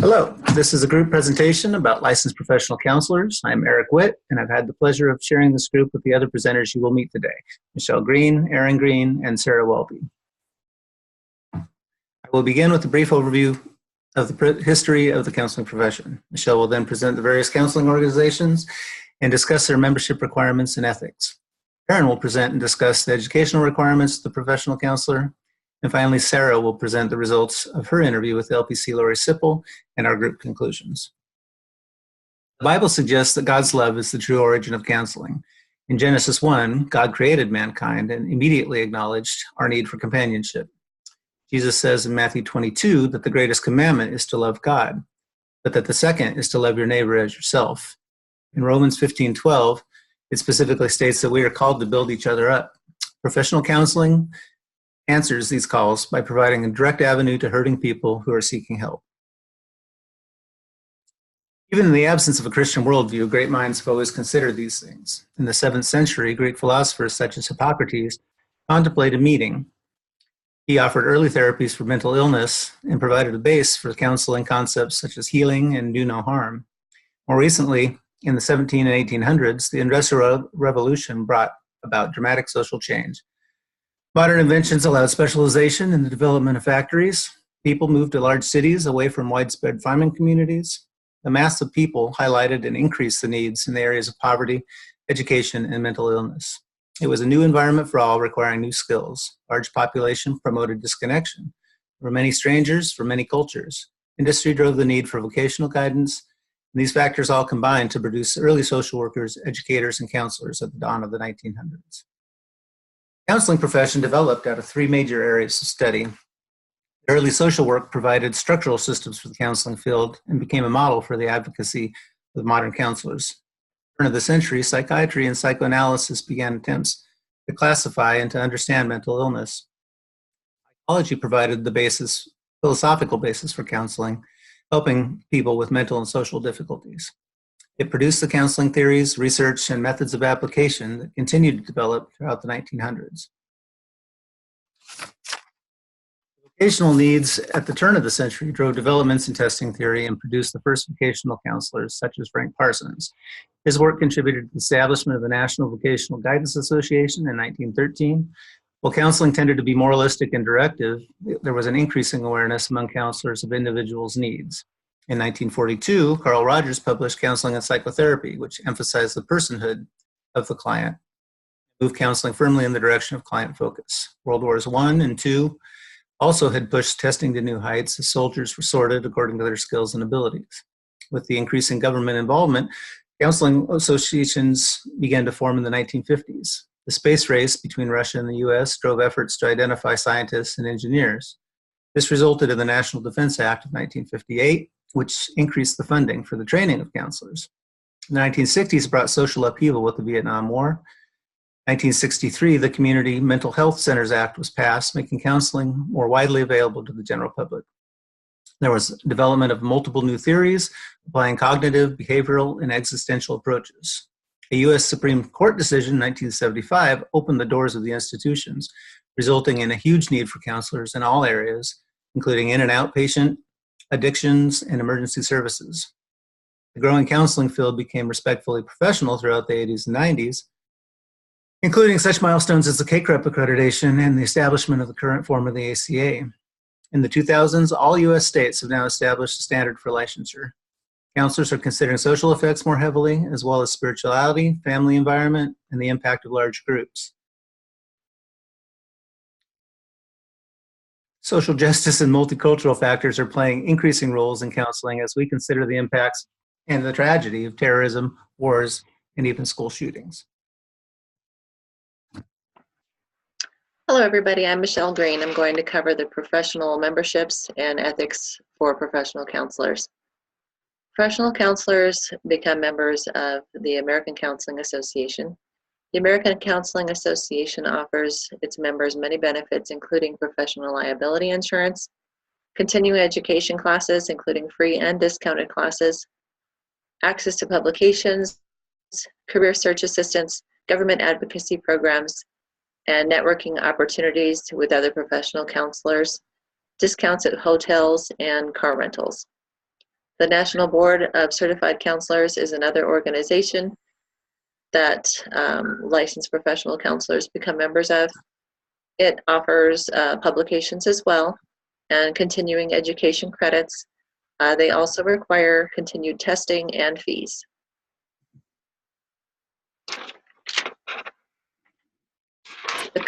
Hello, this is a group presentation about licensed professional counselors. I'm Eric Witt, and I've had the pleasure of sharing this group with the other presenters you will meet today, Michelle Green, Aaron Green, and Sarah Welby. I will begin with a brief overview of the history of the counseling profession. Michelle will then present the various counseling organizations and discuss their membership requirements and ethics. Aaron will present and discuss the educational requirements of the professional counselor. And finally, Sarah will present the results of her interview with LPC Lori Sipple and our group conclusions. The Bible suggests that God's love is the true origin of counseling. In Genesis 1, God created mankind and immediately acknowledged our need for companionship. Jesus says in Matthew 22 that the greatest commandment is to love God, but that the second is to love your neighbor as yourself. In Romans 15:12, it specifically states that we are called to build each other up. Professional counseling answers these calls by providing a direct avenue to hurting people who are seeking help. Even in the absence of a Christian worldview, great minds have always considered these things. In the 7th century, Greek philosophers such as Hippocrates contemplated meeting. He offered early therapies for mental illness and provided a base for counseling concepts such as healing and do no harm. More recently, in the 17 and 1800s, the Industrial Revolution brought about dramatic social change. Modern inventions allowed specialization in the development of factories. People moved to large cities away from widespread farming communities. The mass of people highlighted and increased the needs in the areas of poverty, education, and mental illness. It was a new environment for all, requiring new skills. Large population promoted disconnection. There were many strangers from many cultures. Industry drove the need for vocational guidance, and these factors all combined to produce early social workers, educators, and counselors at the dawn of the 1900s. The counseling profession developed out of 3 major areas of study. Early social work provided structural systems for the counseling field and became a model for the advocacy of modern counselors. At the turn of the century, psychiatry and psychoanalysis began attempts to classify and to understand mental illness. Psychology provided the philosophical basis for counseling, helping people with mental and social difficulties. It produced the counseling theories, research, and methods of application that continued to develop throughout the 1900s. Vocational needs at the turn of the century drove developments in testing theory and produced the first vocational counselors, such as Frank Parsons. His work contributed to the establishment of the National Vocational Guidance Association in 1913. While counseling tended to be moralistic and directive, there was an increasing awareness among counselors of individuals' needs. In 1942, Carl Rogers published Counseling and Psychotherapy, which emphasized the personhood of the client, moved counseling firmly in the direction of client focus. World Wars I and II also had pushed testing to new heights as soldiers were sorted according to their skills and abilities. With the increasing government involvement, counseling associations began to form in the 1950s. The space race between Russia and the US drove efforts to identify scientists and engineers. This resulted in the National Defense Act of 1958, which increased the funding for the training of counselors. The 1960s brought social upheaval with the Vietnam War. 1963, the Community Mental Health Centers Act was passed, making counseling more widely available to the general public. There was development of multiple new theories, applying cognitive, behavioral, and existential approaches. A U.S. Supreme Court decision in 1975 opened the doors of the institutions, resulting in a huge need for counselors in all areas, including in and outpatient, addictions, and emergency services. The growing counseling field became respectfully professional throughout the 80s and 90s, including such milestones as the CACREP accreditation and the establishment of the current form of the ACA. In the 2000s, all U.S. states have now established a standard for licensure. Counselors are considering social effects more heavily, as well as spirituality, family environment, and the impact of large groups. Social justice and multicultural factors are playing increasing roles in counseling as we consider the impacts and the tragedy of terrorism, wars, and even school shootings. Hello, everybody. I'm Michelle Green. I'm going to cover the professional memberships and ethics for professional counselors. Professional counselors become members of the American Counseling Association. The American Counseling Association offers its members many benefits, including professional liability insurance, continuing education classes, including free and discounted classes, access to publications, career search assistance, government advocacy programs, and networking opportunities with other professional counselors, discounts at hotels, and car rentals. The National Board of Certified Counselors is another organization that licensed professional counselors become members of. It offers publications as well and continuing education credits. They also require continued testing and fees. The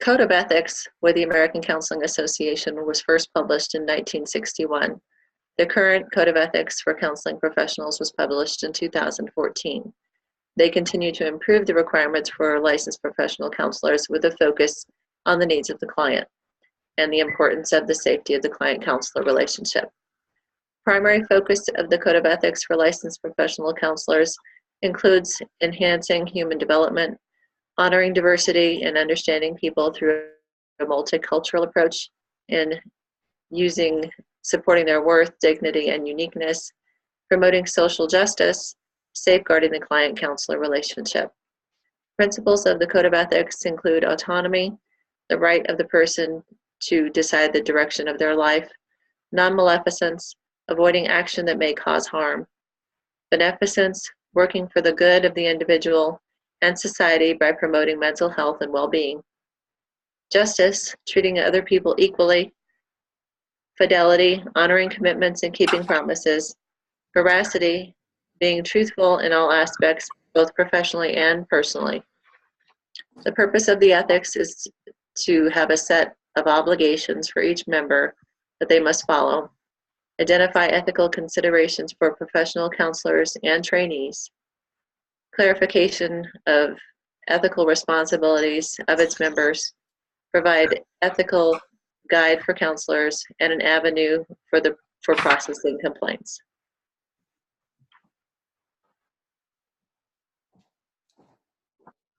Code of Ethics with the American Counseling Association was first published in 1961. The current Code of Ethics for Counseling Professionals was published in 2014. They continue to improve the requirements for licensed professional counselors with a focus on the needs of the client and the importance of the safety of the client-counselor relationship. Primary focus of the Code of Ethics for licensed professional counselors includes enhancing human development, honoring diversity, and understanding people through a multicultural approach, and supporting their worth, dignity, and uniqueness, promoting social justice, safeguarding the client-counselor relationship. Principles of the Code of Ethics include autonomy, the right of the person to decide the direction of their life, non-maleficence, avoiding action that may cause harm, beneficence, working for the good of the individual and society by promoting mental health and well-being, justice, treating other people equally, fidelity, honoring commitments and keeping promises, veracity, being truthful in all aspects, both professionally and personally. The purpose of the ethics is to have a set of obligations for each member that they must follow, identify ethical considerations for professional counselors and trainees, clarification of ethical responsibilities of its members, provide ethical guide for counselors, and an avenue for processing complaints.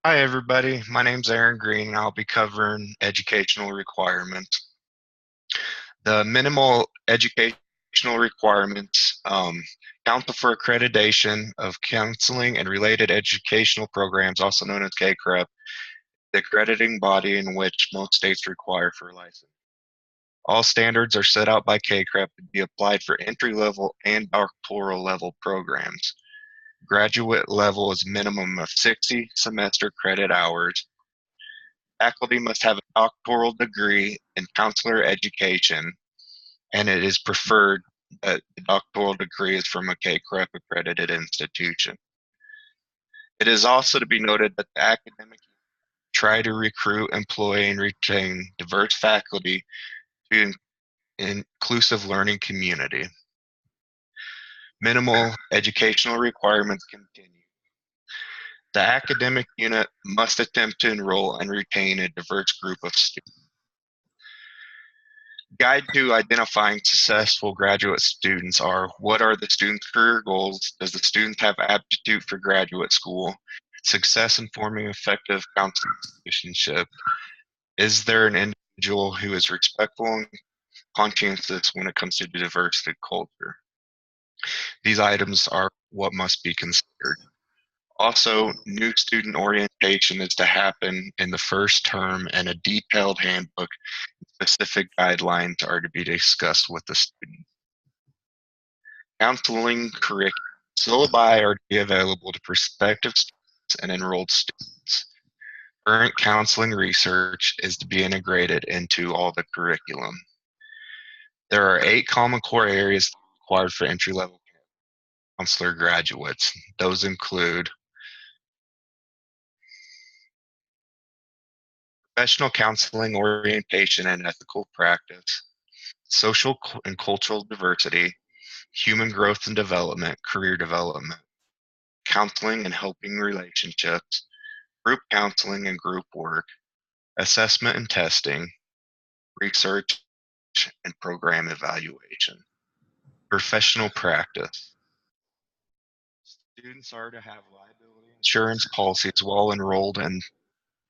Hi, everybody. My name's Aaron Green, and I'll be covering educational requirements. The minimal educational requirements counsel for accreditation of counseling and related educational programs, also known as KCREP, the accrediting body in which most states require for a license. All standards are set out by KCREP to be applied for entry-level and doctoral level programs. Graduate level is minimum of 60 semester credit hours. Faculty must have a doctoral degree in counselor education, and it is preferred that the doctoral degree is from a KCREP accredited institution. It is also to be noted that the academic try to recruit, employ, and retain diverse faculty to an inclusive learning community. Minimal educational requirements continue. The academic unit must attempt to enroll and retain a diverse group of students. Guide to identifying successful graduate students are: what are the student's career goals? Does the student have aptitude for graduate school? Success in forming effective counseling relationships. Is there an individual who is respectful and conscientious when it comes to diversity culture? These items are what must be considered. Also, new student orientation is to happen in the first term, and a detailed handbook and specific guidelines are to be discussed with the student. Counseling curriculum. Syllabi are to be available to prospective students and enrolled students. Current counseling research is to be integrated into all the curriculum. There are 8 common core areas required for entry-level counselor graduates. Those include professional counseling orientation and ethical practice, social and cultural diversity, human growth and development, career development, counseling and helping relationships, group counseling and group work, assessment and testing, research and program evaluation. Professional practice. Students are to have liability insurance policies while enrolled in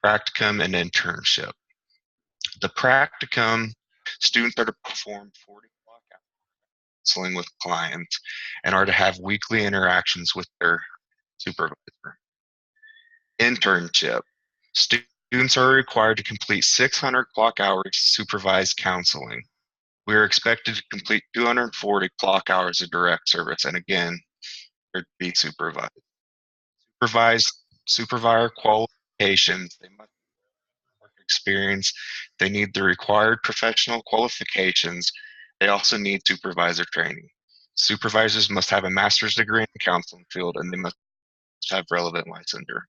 practicum and internship. The practicum, students are to perform 40 block counseling with clients and are to have weekly interactions with their supervisor. Internship. Students are required to complete 600 clock hours supervised counseling. We are expected to complete 240 clock hours of direct service, and again, they're to be supervised. Supervisor qualifications, they must have work experience, they need the required professional qualifications, they also need supervisor training. Supervisors must have a master's degree in the counseling field, and they must have relevant licensure.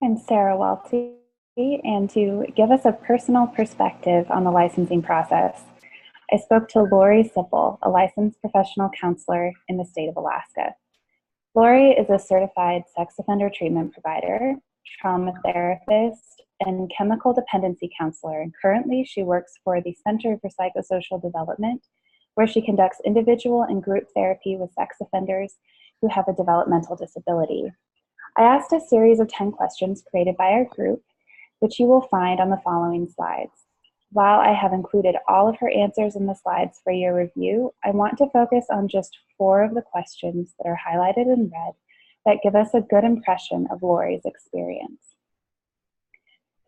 I'm Sarah Welty, and to give us a personal perspective on the licensing process, I spoke to Lori Sipple, a licensed professional counselor in the state of Alaska. Lori is a certified sex offender treatment provider, trauma therapist, and chemical dependency counselor, and currently she works for the Center for Psychosocial Development, where she conducts individual and group therapy with sex offenders who have a developmental disability. I asked a series of 10 questions created by our group, which you will find on the following slides. While I have included all of her answers in the slides for your review, I want to focus on just 4 of the questions that are highlighted in red that give us a good impression of Lori's experience.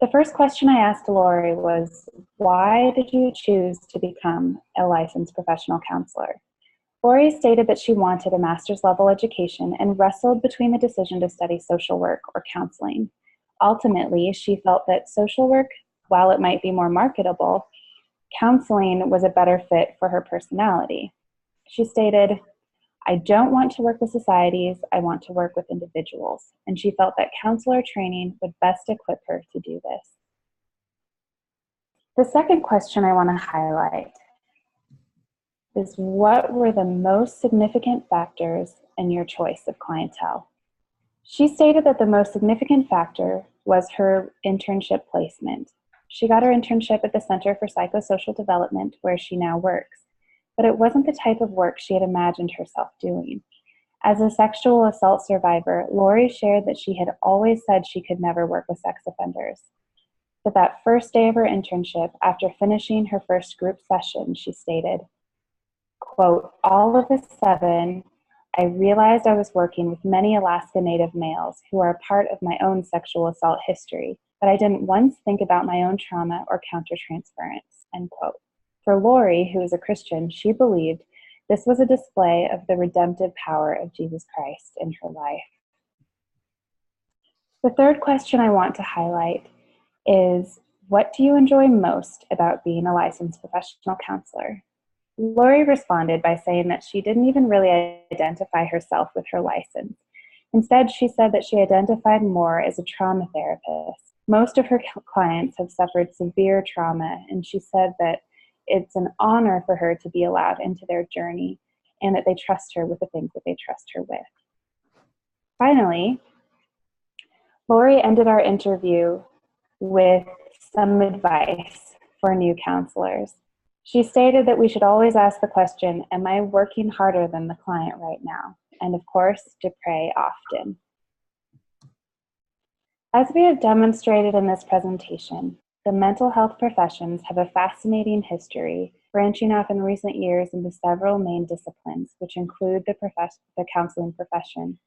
The first question I asked Lori was, why did you choose to become a licensed professional counselor? Lori stated that she wanted a master's level education and wrestled between the decision to study social work or counseling. Ultimately, she felt that social work, while it might be more marketable, counseling was a better fit for her personality. She stated, I don't want to work with societies, I want to work with individuals. And she felt that counselor training would best equip her to do this. The second question I want to highlight is, what were the most significant factors in your choice of clientele? She stated that the most significant factor was her internship placement. She got her internship at the Center for Psychosocial Development, where she now works, but it wasn't the type of work she had imagined herself doing. As a sexual assault survivor, Lori shared that she had always said she could never work with sex offenders. But that first day of her internship, after finishing her first group session, she stated, quote, all of a sudden, I realized I was working with many Alaska Native males who are a part of my own sexual assault history, but I didn't once think about my own trauma or countertransference, end quote. For Lori, who is a Christian, she believed this was a display of the redemptive power of Jesus Christ in her life. The third question I want to highlight is, what do you enjoy most about being a licensed professional counselor? Lori responded by saying that she didn't even really identify herself with her license. Instead, she said that she identified more as a trauma therapist. Most of her clients have suffered severe trauma, and she said that it's an honor for her to be allowed into their journey and that they trust her with the things that they trust her with. Finally, Lori ended our interview with some advice for new counselors. She stated that we should always ask the question, am I working harder than the client right now? And of course, to pray often. As we have demonstrated in this presentation, the mental health professions have a fascinating history, branching off in recent years into several main disciplines, which include the counseling profession.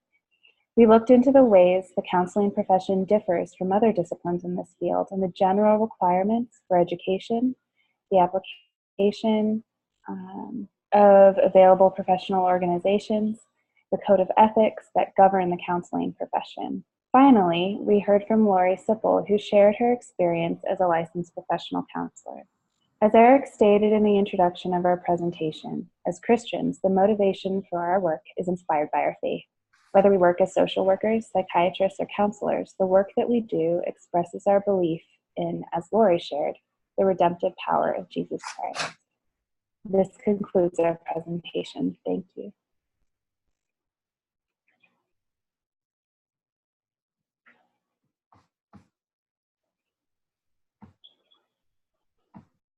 We looked into the ways the counseling profession differs from other disciplines in this field and the general requirements for education, the application of available professional organizations, the code of ethics that govern the counseling profession. Finally, we heard from Lori Sipple, who shared her experience as a licensed professional counselor. As Eric stated in the introduction of our presentation, as Christians, the motivation for our work is inspired by our faith. Whether we work as social workers, psychiatrists, or counselors, the work that we do expresses our belief in, as Lori shared, the redemptive power of Jesus Christ. This concludes our presentation. Thank you.